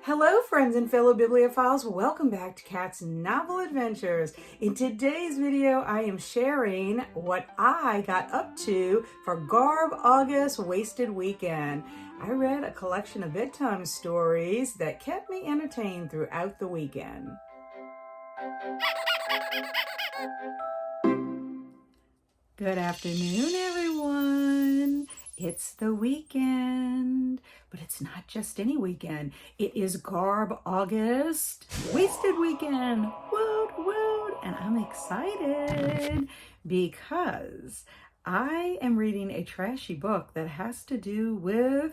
Hello, friends and fellow bibliophiles. Welcome back to Kat's Novel Adventures. In today's video, I am sharing what I got up to for GarbAugust Wasted Weekend. I read a collection of bedtime stories that kept me entertained throughout the weekend. Good afternoon, everyone. It's the weekend, but it's not just any weekend. It is GarbAugust Wasted Weekend. Woot, woot. And I'm excited because I am reading a trashy book that has to do with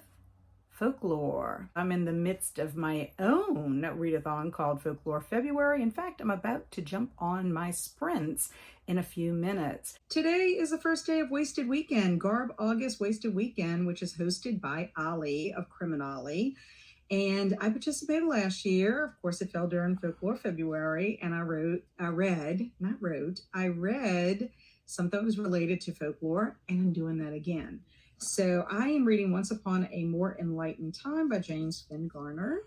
folklore. I'm in the midst of my own readathon called Folklore February. In fact, I'm about to jump on my sprints in a few minutes. Today is the first day of Wasted Weekend, GarbAugust Wasted Weekend, which is hosted by Olly of CriminOlly. And I participated last year. Of course, it fell during Folklore February, and I read something that was related to folklore, and I'm doing that again. So I am reading Once Upon a More Enlightened Time by James Finn Garner.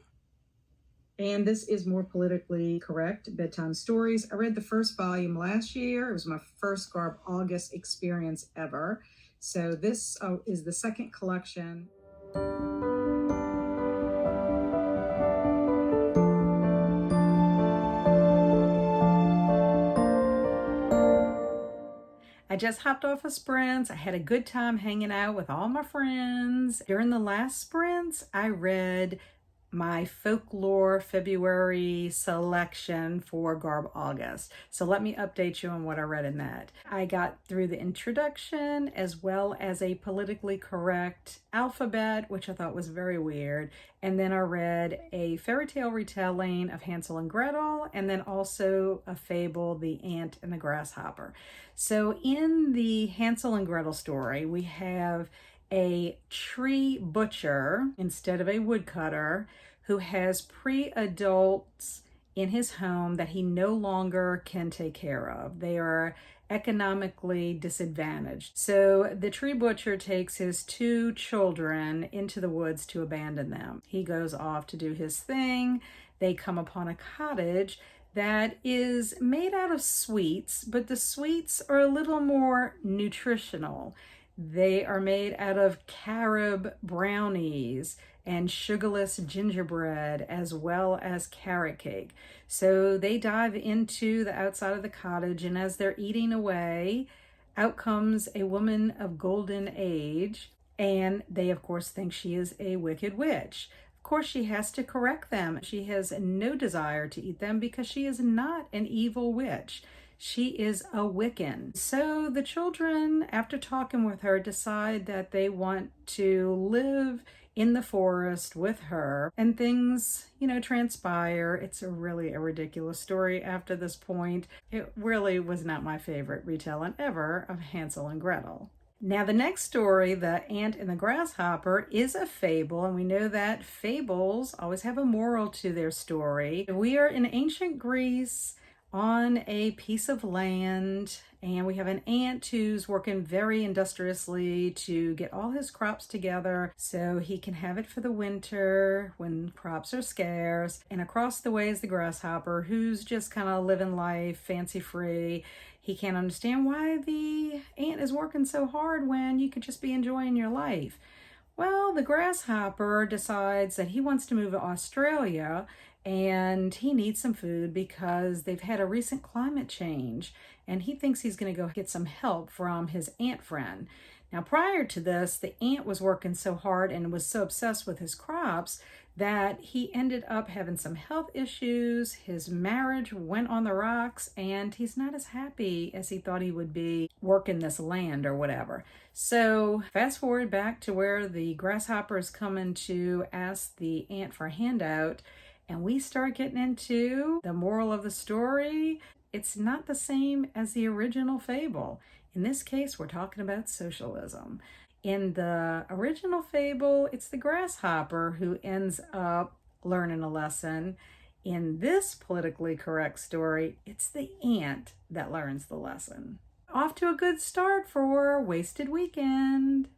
And this is more politically correct bedtime stories. I read the first volume last year. It was my first GarbAugust experience ever. So this is the second collection. I just hopped off of sprints. I had a good time hanging out with all my friends. During the last sprints, I read my Folklore February selection for GarbAugust. So let me update you on what I read in that. I got through the introduction as well as a politically correct alphabet, which I thought was very weird. And then I read a fairy tale retelling of Hansel and Gretel, and then also a fable, The Ant and the Grasshopper. So in the Hansel and Gretel story, we have a tree butcher instead of a woodcutter who has pre-adults in his home that he no longer can take care of. They are economically disadvantaged. So the tree butcher takes his two children into the woods to abandon them. He goes off to do his thing. They come upon a cottage that is made out of sweets, but the sweets are a little more nutritional. They are made out of carob brownies and sugarless gingerbread, as well as carrot cake. So they dive into the outside of the cottage, and as they're eating away, out comes a woman of golden age, and they of course think she is a wicked witch. Of course, she has to correct them. She has no desire to eat them because she is not an evil witch. She is a Wiccan. So the children, after talking with her, decide that they want to live in the forest with her, and things, transpire. It's really a ridiculous story after this point. It really was not my favorite retelling ever of Hansel and Gretel. Now, the next story, The Ant and the Grasshopper, is a fable, and we know that fables always have a moral to their story. We are in ancient Greece on a piece of land, and we have an ant who's working very industriously to get all his crops together so he can have it for the winter when crops are scarce. And across the way is the grasshopper, who's just kind of living life fancy free. He can't understand why the ant is working so hard when you could just be enjoying your life. Well, the grasshopper decides that he wants to move to Australia, and he needs some food because they've had a recent climate change, and he thinks he's going to go get some help from his ant friend. Now, prior to this, the ant was working so hard and was so obsessed with his crops that he ended up having some health issues. His marriage went on the rocks, and he's not as happy as he thought he would be working this land or whatever. So fast forward back to where the grasshopper is coming to ask the ant for a handout, and we start getting into the moral of the story. It's not the same as the original fable. In this case, we're talking about socialism. In the original fable, it's the grasshopper who ends up learning a lesson. In this politically correct story, it's the ant that learns the lesson. Off to a good start for Wasted Weekend.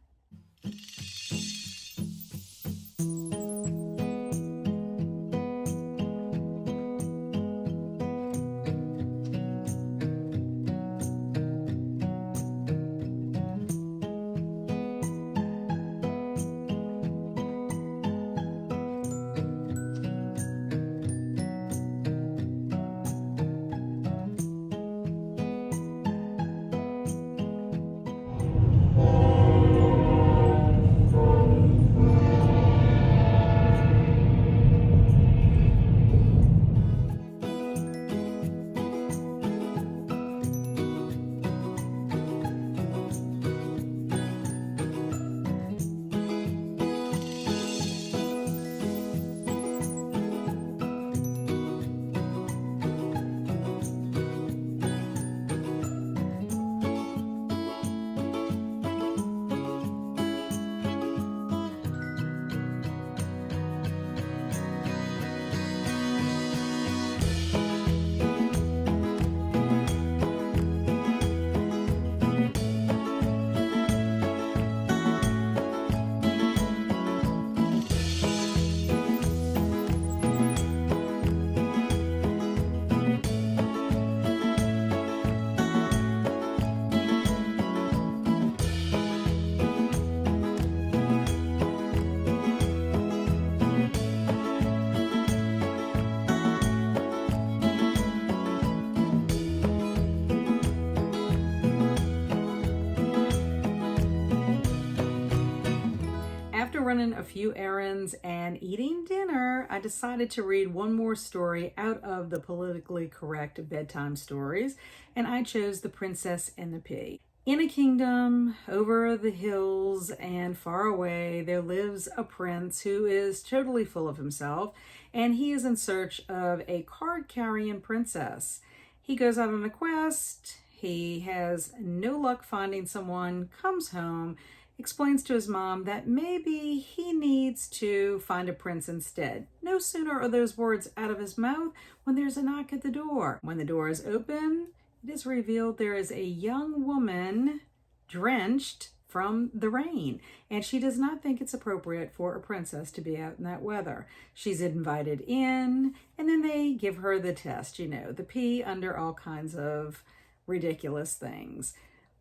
a few errands and eating dinner, I decided to read one more story out of the politically correct bedtime stories, and I chose The Princess and the Pea. In a kingdom over the hills and far away, there lives a prince who is totally full of himself, and he is in search of a card-carrying princess. He goes out on a quest. He has no luck finding someone, comes home, explains to his mom that maybe he needs to find a prince instead. No sooner are those words out of his mouth when there's a knock at the door. When the door is open, it is revealed there is a young woman drenched from the rain, and she does not think it's appropriate for a princess to be out in that weather. She's invited in, and then they give her the test, the pea under all kinds of ridiculous things.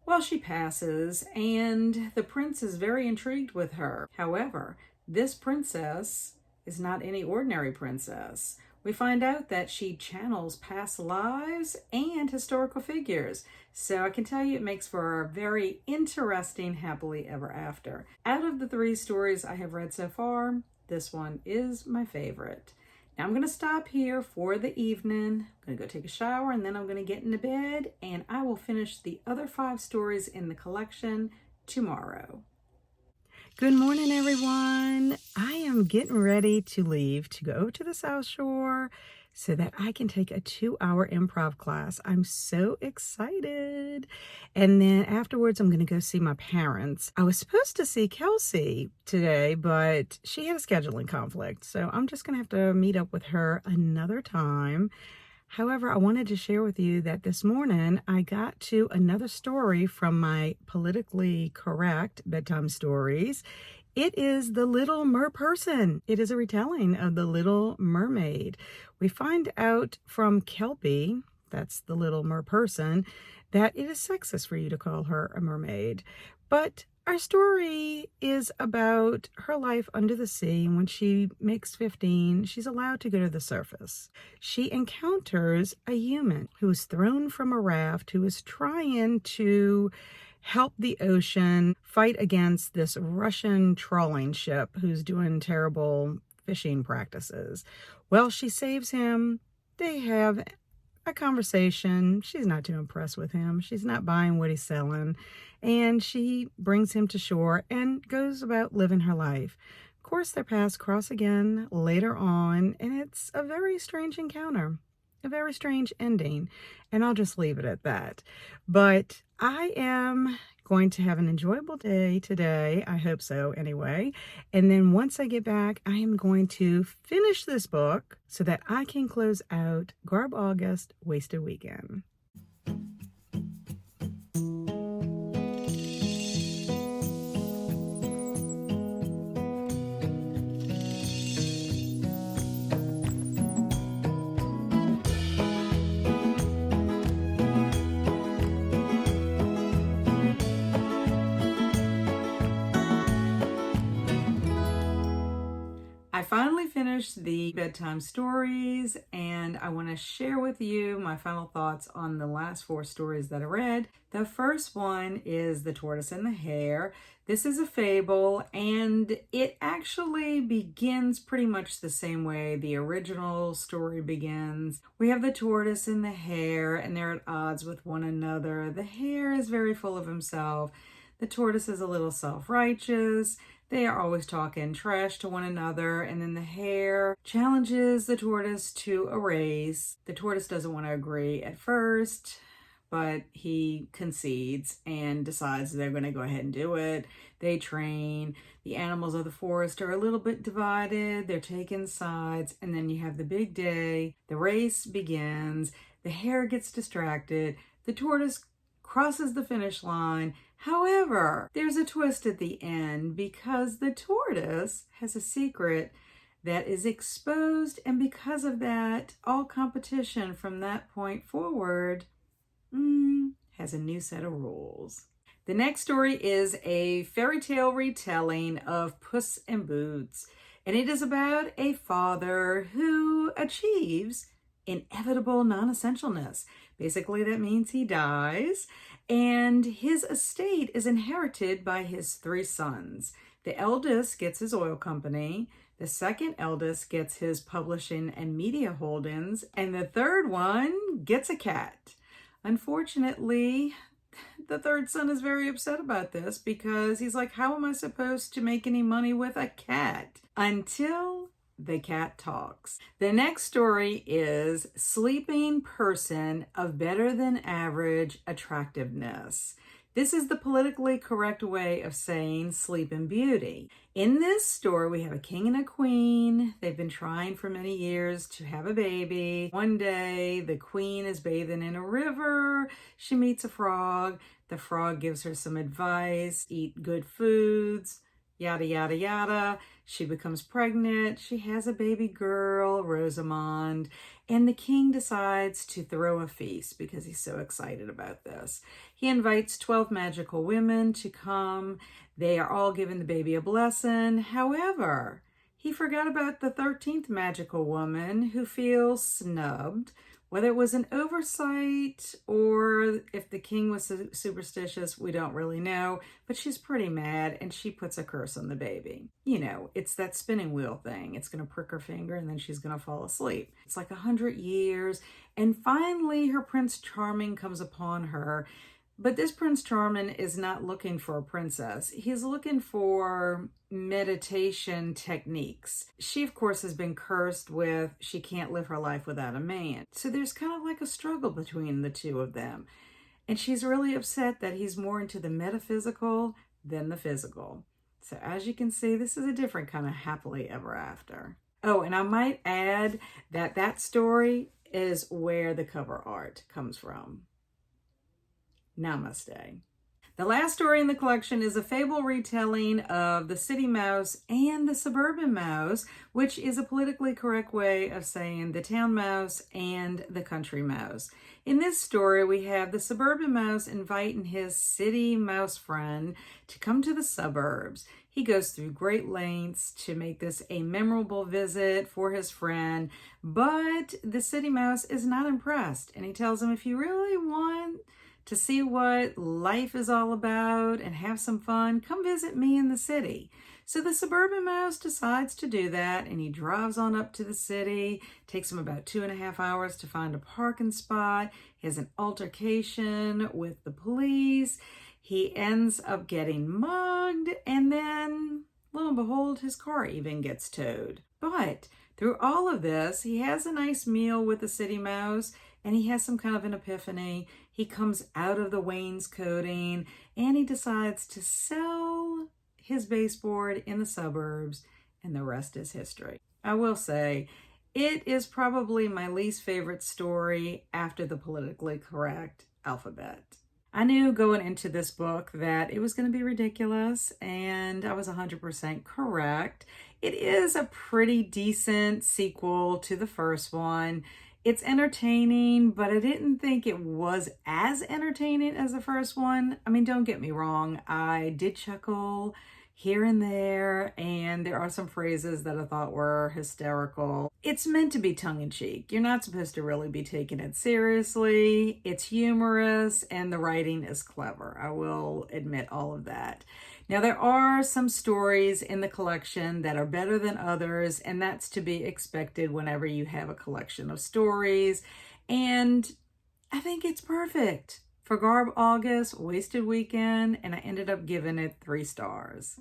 Well, she passes, and the prince is very intrigued with her. However, this princess is not any ordinary princess. We find out that she channels past lives and historical figures. So I can tell you it makes for a very interesting happily ever after. Out of the 3 stories I have read so far, this one is my favorite. Now I'm going to stop here for the evening. I'm going to go take a shower, and then I'm going to get into bed, and I will finish the other 5 stories in the collection tomorrow. Good morning, everyone. I am getting ready to leave to go to the South Shore so that I can take a 2-hour improv class. I'm so excited. And then afterwards, I'm going to go see my parents. I was supposed to see Kelsi today, but she had a scheduling conflict. So I'm just going to have to meet up with her another time. However, I wanted to share with you that this morning I got to another story from my politically correct bedtime stories. It is The Little Merperson. It is a retelling of The Little Mermaid. We find out from Kelpi, that's the Little Merperson, that it is sexist for you to call her a mermaid. But our story is about her life under the sea. And when she makes 15, she's allowed to go to the surface. She encounters a human who is thrown from a raft, who is trying to help the ocean fight against this Russian trawling ship who's doing terrible fishing practices. Well, she saves him. They have a conversation. She's not too impressed with him. She's not buying what he's selling. And she brings him to shore and goes about living her life. Of course, their paths cross again later on, and it's a very strange encounter, a very strange ending, and I'll just leave it at that. But I am going to have an enjoyable day today. I hope so anyway. And then once I get back, I am going to finish this book so that I can close out GarbAugust Wasted Weekend. I finally finished the bedtime stories, and I want to share with you my final thoughts on the last 4 stories that I read. The first one is The Tortoise and the Hare. This is a fable, and it actually begins pretty much the same way the original story begins. We have the tortoise and the hare, and they're at odds with one another. The hare is very full of himself. The tortoise is a little self-righteous. They are always talking trash to one another, and then the hare challenges the tortoise to a race. The tortoise doesn't want to agree at first, but he concedes and decides they're going to go ahead and do it. They train. The animals of the forest are a little bit divided. They're taking sides, and then you have the big day. The race begins. The hare gets distracted. The tortoise crosses the finish line. However, there's a twist at the end because the tortoise has a secret that is exposed, and because of that, all competition from that point forward has a new set of rules. The next story is a fairy tale retelling of Puss in Boots, and it is about a father who achieves inevitable non-essentialness. Basically, that means he dies, and his estate is inherited by his 3 sons. The eldest gets his oil company, the second eldest gets his publishing and media holdings, and the third one gets a cat. Unfortunately, the third son is very upset about this because he's like, how am I supposed to make any money with a cat? Until the cat talks. The next story is Sleeping Person of Better Than Average Attractiveness. This is the politically correct way of saying Sleeping Beauty. In this story, we have a king and a queen. They've been trying for many years to have a baby. One day, the queen is bathing in a river. She meets a frog. The frog gives her some advice, eat good foods, yada, yada, yada. She becomes pregnant. She has a baby girl, Rosamond, and the king decides to throw a feast because he's so excited about this. He invites 12 magical women to come. They are all giving the baby a blessing. However, he forgot about the 13th magical woman who feels snubbed. Whether it was an oversight or if the king was superstitious, we don't really know, but she's pretty mad and she puts a curse on the baby. You know, it's that spinning wheel thing. It's going to prick her finger and then she's going to fall asleep. It's like 100 years. And finally, her Prince Charming comes upon her. But this Prince Charming is not looking for a princess. He's looking for meditation techniques. She, of course, has been cursed with she can't live her life without a man. So there's kind of like a struggle between the two of them. And she's really upset that he's more into the metaphysical than the physical. So as you can see, this is a different kind of happily ever after. Oh, and I might add that that story is where the cover art comes from. Namaste. The last story in the collection is a fable retelling of the city mouse and the suburban mouse, which is a politically correct way of saying the town mouse and the country mouse. In this story, we have the suburban mouse inviting his city mouse friend to come to the suburbs. He goes through great lengths to make this a memorable visit for his friend, but the city mouse is not impressed, and he tells him, if you really want to see what life is all about and have some fun, come visit me in the city. So the suburban mouse decides to do that, and he drives on up to the city. Takes him about 2.5 hours to find a parking spot. He has an altercation with the police. He ends up getting mugged, and then, lo and behold, his car even gets towed. But through all of this, he has a nice meal with the city mouse, and he has some kind of an epiphany. He comes out of the wainscoting and he decides to sell his baseboard in the suburbs, and the rest is history. I will say, it is probably my least favorite story after the politically correct alphabet. I knew going into this book that it was going to be ridiculous, and I was 100% correct. It is a pretty decent sequel to the first one. It's entertaining, but I didn't think it was as entertaining as the first one. I mean, don't get me wrong. I did chuckle here and there, and there are some phrases that I thought were hysterical. It's meant to be tongue-in-cheek. You're not supposed to really be taking it seriously. It's humorous, and the writing is clever. I will admit all of that. Now, there are some stories in the collection that are better than others, and that's to be expected whenever you have a collection of stories. And I think it's perfect for GarbAugust Wasted Weekend, and I ended up giving it 3 stars.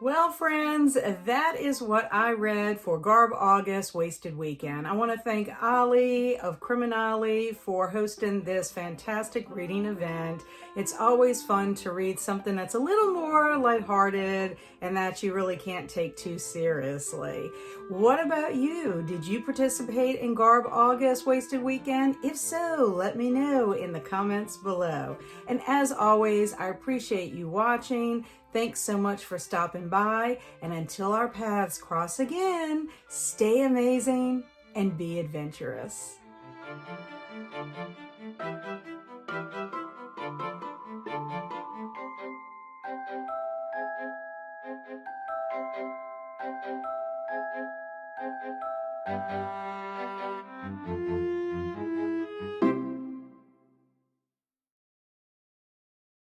Well, friends, that is what I read for GarbAugust Wasted Weekend. I want to thank Olly of CriminOlly for hosting this fantastic reading event. It's always fun to read something that's a little more lighthearted and that you really can't take too seriously. What about you? Did you participate in GarbAugust Wasted Weekend? If so, let me know in the comments below. And as always, I appreciate you watching. Thanks so much for stopping by, and until our paths cross again, stay amazing and be adventurous.